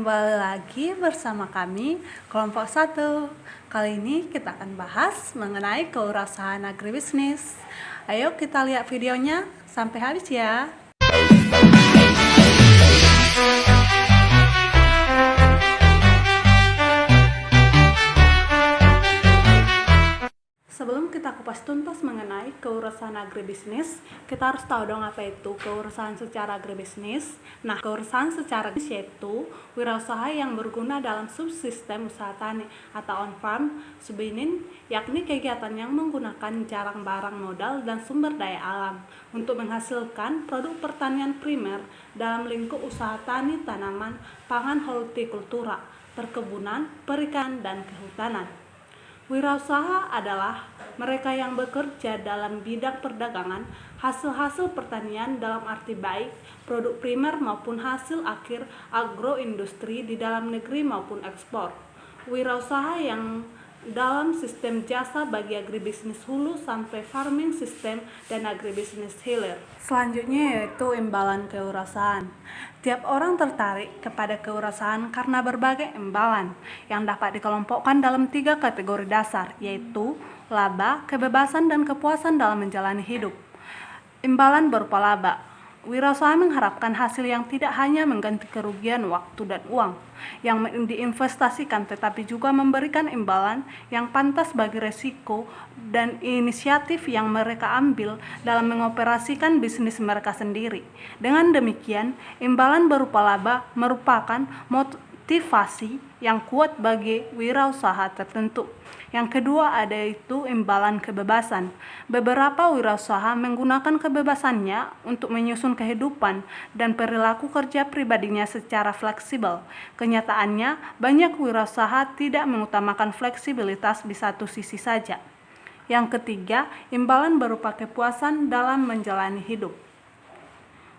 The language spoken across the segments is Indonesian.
kembali lagi bersama kami, kelompok 1. Kali ini kita akan bahas mengenai kewirausahaan agribisnis. Ayo kita lihat videonya sampai habis ya. Sebelum kita kupas tuntas mengenai kewirausahaan agribisnis, kita harus tahu dong apa itu kewirausahaan secara agribisnis. Nah, kewirausahaan secara agribisnis yaitu wirausaha yang berguna dalam subsistem usaha tani atau on-farm subinin, yakni kegiatan yang menggunakan barang modal dan sumber daya alam untuk menghasilkan produk pertanian primer dalam lingkup usaha tani, tanaman, pangan, hortikultura, perkebunan, perikanan, dan kehutanan. Wirausaha adalah mereka yang bekerja dalam bidang perdagangan hasil-hasil pertanian dalam arti baik produk primer maupun hasil akhir agroindustri di dalam negeri maupun ekspor. Wirausaha yang dalam sistem jasa bagi agribisnis hulu sampai farming system dan agribisnis hilir. Selanjutnya yaitu imbalan kewirausahaan. Tiap orang tertarik kepada kewirausahaan karena berbagai imbalan yang dapat dikelompokkan dalam 3 kategori dasar, yaitu laba, kebebasan, dan kepuasan dalam menjalani hidup. Imbalan berupa laba. Wirausaha mengharapkan hasil yang tidak hanya mengganti kerugian waktu dan uang yang diinvestasikan, tetapi juga memberikan imbalan yang pantas bagi resiko dan inisiatif yang mereka ambil dalam mengoperasikan bisnis mereka sendiri. Dengan demikian, imbalan berupa laba merupakan motivasi yang kuat bagi wirausaha tertentu. Yang kedua ada itu imbalan kebebasan. Beberapa wirausaha menggunakan kebebasannya untuk menyusun kehidupan dan perilaku kerja pribadinya secara fleksibel. Kenyataannya, banyak wirausaha tidak mengutamakan fleksibilitas di satu sisi saja. Yang ketiga, imbalan berupa kepuasan dalam menjalani hidup.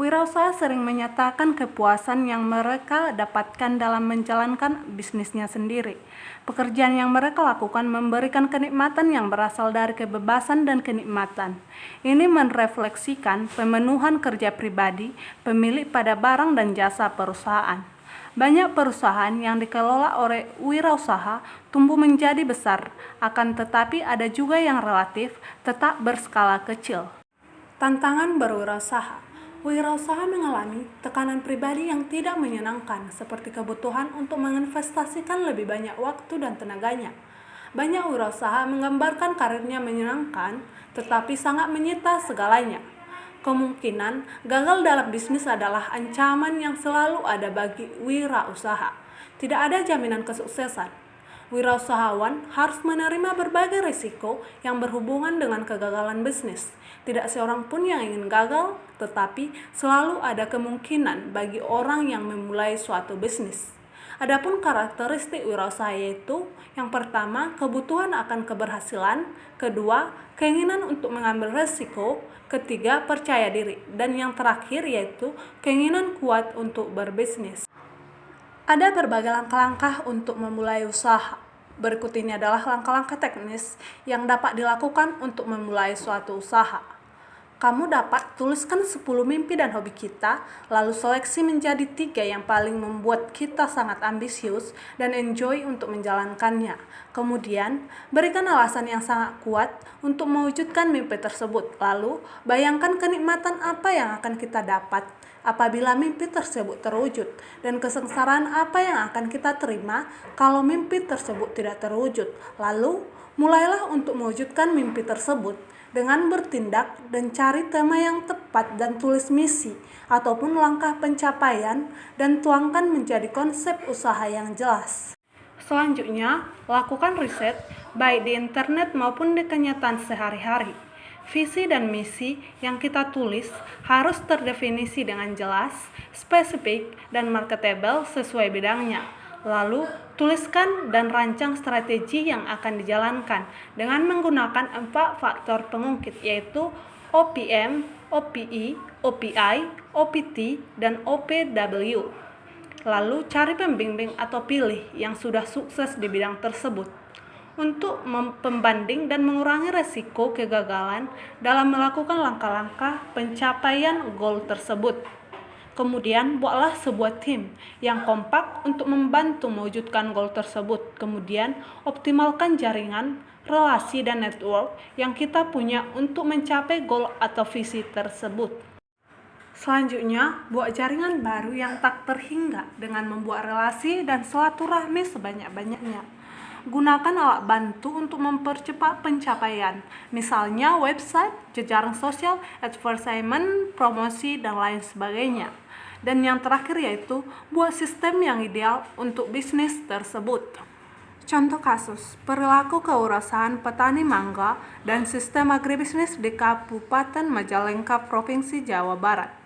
Wirausaha sering menyatakan kepuasan yang mereka dapatkan dalam menjalankan bisnisnya sendiri. Pekerjaan yang mereka lakukan memberikan kenikmatan yang berasal dari kebebasan dan kenikmatan. Ini merefleksikan pemenuhan kerja pribadi pemilik pada barang dan jasa perusahaan. Banyak perusahaan yang dikelola oleh wirausaha tumbuh menjadi besar, akan tetapi ada juga yang relatif tetap berskala kecil. Tantangan berwirausaha. Wirausaha mengalami tekanan pribadi yang tidak menyenangkan, seperti kebutuhan untuk menginvestasikan lebih banyak waktu dan tenaganya. Banyak wirausaha menggambarkan karirnya menyenangkan, tetapi sangat menyita segalanya. Kemungkinan gagal dalam bisnis adalah ancaman yang selalu ada bagi wirausaha. Tidak ada jaminan kesuksesan. Wirausahawan harus menerima berbagai risiko yang berhubungan dengan kegagalan bisnis. Tidak seorang pun yang ingin gagal, tetapi selalu ada kemungkinan bagi orang yang memulai suatu bisnis. Adapun karakteristik wirausaha yaitu, yang pertama, kebutuhan akan keberhasilan, kedua, keinginan untuk mengambil risiko, ketiga, percaya diri, dan yang terakhir yaitu keinginan kuat untuk berbisnis. Ada berbagai langkah-langkah untuk memulai usaha. Berikut ini adalah langkah-langkah teknis yang dapat dilakukan untuk memulai suatu usaha. Kamu dapat tuliskan 10 mimpi dan hobi kita, lalu seleksi menjadi 3 yang paling membuat kita sangat ambisius dan enjoy untuk menjalankannya. Kemudian, berikan alasan yang sangat kuat untuk mewujudkan mimpi tersebut. Lalu, bayangkan kenikmatan apa yang akan kita dapat apabila mimpi tersebut terwujud, dan kesengsaraan apa yang akan kita terima kalau mimpi tersebut tidak terwujud. Lalu, mulailah untuk mewujudkan mimpi tersebut dengan bertindak dan cari tema yang tepat dan tulis misi ataupun langkah pencapaian dan tuangkan menjadi konsep usaha yang jelas. Selanjutnya, lakukan riset baik di internet maupun di kenyataan sehari-hari. Visi dan misi yang kita tulis harus terdefinisi dengan jelas, spesifik, dan marketable sesuai bidangnya. Lalu, tuliskan dan rancang strategi yang akan dijalankan dengan menggunakan 4 faktor pengungkit, yaitu OPM, OPI, OPI, OPT, dan OPW. Lalu, cari pembimbing atau pilih yang sudah sukses di bidang tersebut untuk pembanding dan mengurangi resiko kegagalan dalam melakukan langkah-langkah pencapaian goal tersebut. Kemudian buatlah sebuah tim yang kompak untuk membantu mewujudkan goal tersebut. Kemudian optimalkan jaringan, relasi, dan network yang kita punya untuk mencapai goal atau visi tersebut. Selanjutnya, buat jaringan baru yang tak terhingga dengan membuat relasi dan silaturahmi sebanyak-banyaknya. Gunakan alat bantu untuk mempercepat pencapaian, misalnya website, jejaring sosial, advertisement, promosi, dan lain sebagainya. Dan yang terakhir yaitu, buat sistem yang ideal untuk bisnis tersebut. Contoh kasus, perilaku kewirausahaan petani mangga dan sistem agribisnis di Kabupaten Majalengka, Provinsi Jawa Barat.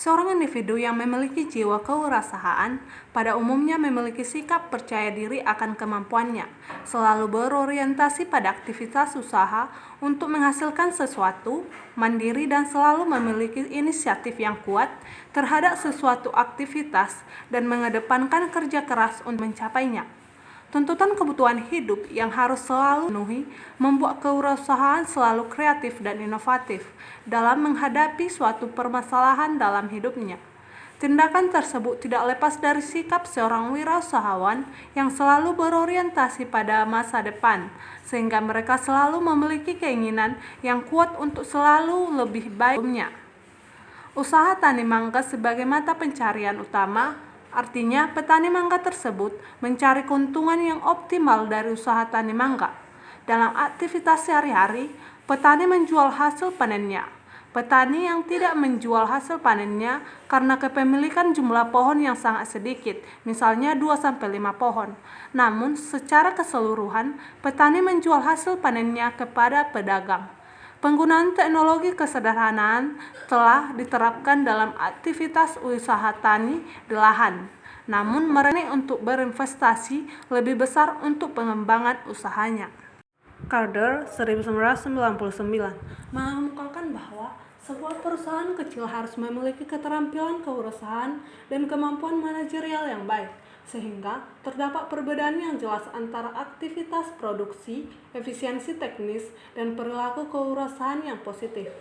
Seorang individu yang memiliki jiwa kewirausahaan pada umumnya memiliki sikap percaya diri akan kemampuannya, selalu berorientasi pada aktivitas usaha untuk menghasilkan sesuatu, mandiri dan selalu memiliki inisiatif yang kuat terhadap sesuatu aktivitas dan mengedepankan kerja keras untuk mencapainya. Tuntutan kebutuhan hidup yang harus selalu dipenuhi membuat kewirausahaan selalu kreatif dan inovatif dalam menghadapi suatu permasalahan dalam hidupnya. Tindakan tersebut tidak lepas dari sikap seorang wirausahawan yang selalu berorientasi pada masa depan, sehingga mereka selalu memiliki keinginan yang kuat untuk selalu lebih baiknya. Usaha tani mangga sebagai mata pencarian utama, artinya petani mangga tersebut mencari keuntungan yang optimal dari usaha tani mangga. Dalam aktivitas sehari-hari, petani menjual hasil panennya. Petani yang tidak menjual hasil panennya karena kepemilikan jumlah pohon yang sangat sedikit, misalnya 2-5 pohon. Namun, secara keseluruhan, petani menjual hasil panennya kepada pedagang. Penggunaan teknologi kesederhanaan telah diterapkan dalam aktivitas usaha tani di lahan. Namun mereka untuk berinvestasi lebih besar untuk pengembangan usahanya. Carter 1999 mengemukakan bahwa sebuah perusahaan kecil harus memiliki keterampilan kewirausahaan dan kemampuan manajerial yang baik, sehingga terdapat perbedaan yang jelas antara aktivitas produksi, efisiensi teknis, dan perilaku kewirausahaan yang positif.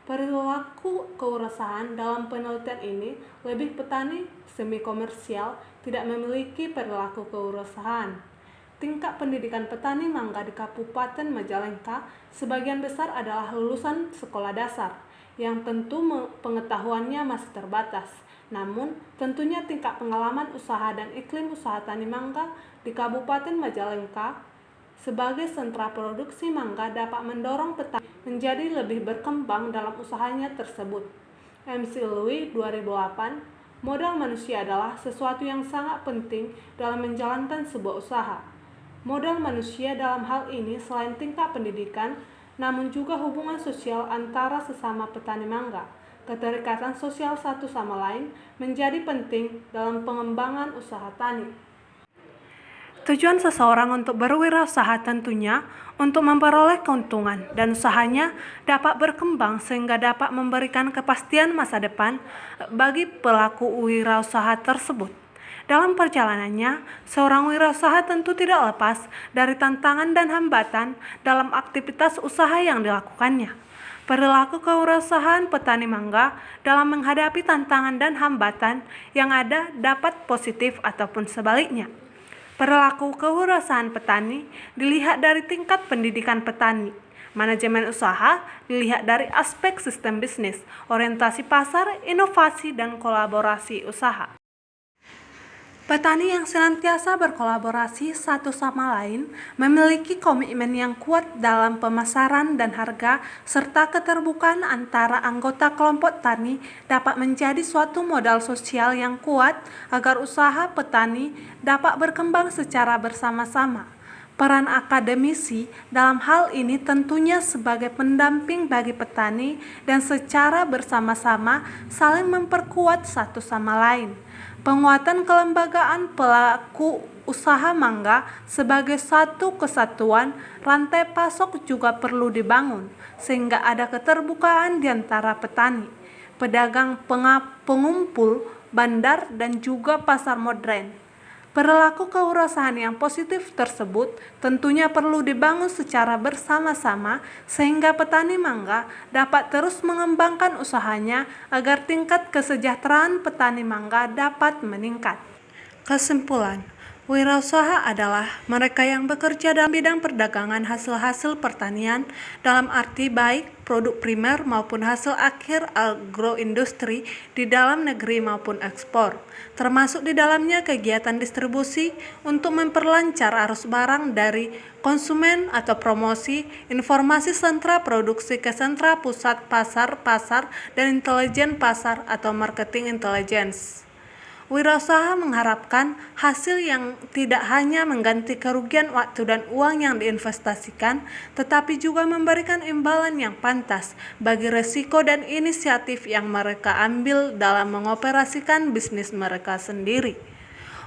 Perilaku kewirausahaan dalam penelitian ini lebih petani semi-komersial tidak memiliki perilaku kewirausahaan. Tingkat pendidikan petani mangga di Kabupaten Majalengka sebagian besar adalah lulusan sekolah dasar, yang tentu pengetahuannya masih terbatas. Namun, tentunya tingkat pengalaman usaha dan iklim usaha tani mangga di Kabupaten Majalengka sebagai sentra produksi mangga dapat mendorong petani menjadi lebih berkembang dalam usahanya tersebut. MC Louis 2008, modal manusia adalah sesuatu yang sangat penting dalam menjalankan sebuah usaha. Modal manusia dalam hal ini selain tingkat pendidikan, namun juga hubungan sosial antara sesama petani mangga. Keterikatan sosial satu sama lain menjadi penting dalam pengembangan usaha tani. Tujuan seseorang untuk berwirausaha tentunya untuk memperoleh keuntungan dan usahanya dapat berkembang sehingga dapat memberikan kepastian masa depan bagi pelaku wirausaha tersebut. Dalam perjalanannya, seorang wirausaha tentu tidak lepas dari tantangan dan hambatan dalam aktivitas usaha yang dilakukannya. Perilaku kewirausahaan petani mangga dalam menghadapi tantangan dan hambatan yang ada dapat positif ataupun sebaliknya. Perilaku kewirausahaan petani dilihat dari tingkat pendidikan petani. Manajemen usaha dilihat dari aspek sistem bisnis, orientasi pasar, inovasi, dan kolaborasi usaha. Petani yang senantiasa berkolaborasi satu sama lain memiliki komitmen yang kuat dalam pemasaran dan harga, serta keterbukaan antara anggota kelompok tani dapat menjadi suatu modal sosial yang kuat agar usaha petani dapat berkembang secara bersama-sama. Peran akademisi dalam hal ini tentunya sebagai pendamping bagi petani dan secara bersama-sama saling memperkuat satu sama lain. Penguatan kelembagaan pelaku usaha mangga sebagai satu kesatuan rantai pasok juga perlu dibangun, sehingga ada keterbukaan di antara petani, pedagang, pengumpul, bandar, dan juga pasar modern. Perilaku kewirausahaan yang positif tersebut tentunya perlu dibangun secara bersama-sama sehingga petani mangga dapat terus mengembangkan usahanya agar tingkat kesejahteraan petani mangga dapat meningkat. Kesimpulan, wirausaha adalah mereka yang bekerja dalam bidang perdagangan hasil-hasil pertanian dalam arti baik produk primer maupun hasil akhir agroindustri di dalam negeri maupun ekspor, termasuk di dalamnya kegiatan distribusi untuk memperlancar arus barang dari konsumen atau promosi, informasi sentra produksi ke sentra pusat pasar, dan intelijen pasar atau marketing intelligence. Wirausaha mengharapkan hasil yang tidak hanya mengganti kerugian waktu dan uang yang diinvestasikan, tetapi juga memberikan imbalan yang pantas bagi resiko dan inisiatif yang mereka ambil dalam mengoperasikan bisnis mereka sendiri.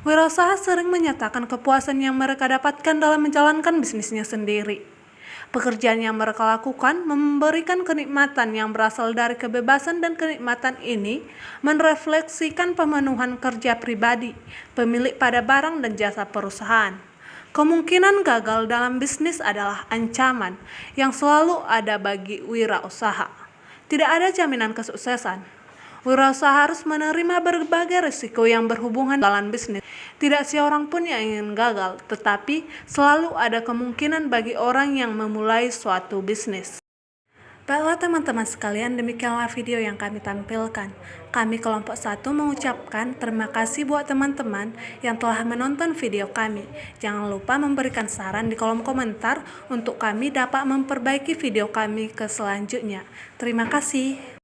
Wirausaha sering menyatakan kepuasan yang mereka dapatkan dalam menjalankan bisnisnya sendiri. Pekerjaan yang mereka lakukan memberikan kenikmatan yang berasal dari kebebasan, dan kenikmatan ini merefleksikan pemenuhan kerja pribadi pemilik pada barang dan jasa perusahaan. Kemungkinan gagal dalam bisnis adalah ancaman yang selalu ada bagi wirausaha. Tidak ada jaminan kesuksesan. Wirausaha harus menerima berbagai risiko yang berhubungan dalam bisnis. Tidak seorang pun yang ingin gagal, tetapi selalu ada kemungkinan bagi orang yang memulai suatu bisnis. Baiklah teman-teman sekalian, demikianlah video yang kami tampilkan. Kami kelompok 1 mengucapkan terima kasih buat teman-teman yang telah menonton video kami. Jangan lupa memberikan saran di kolom komentar untuk kami dapat memperbaiki video kami ke selanjutnya. Terima kasih.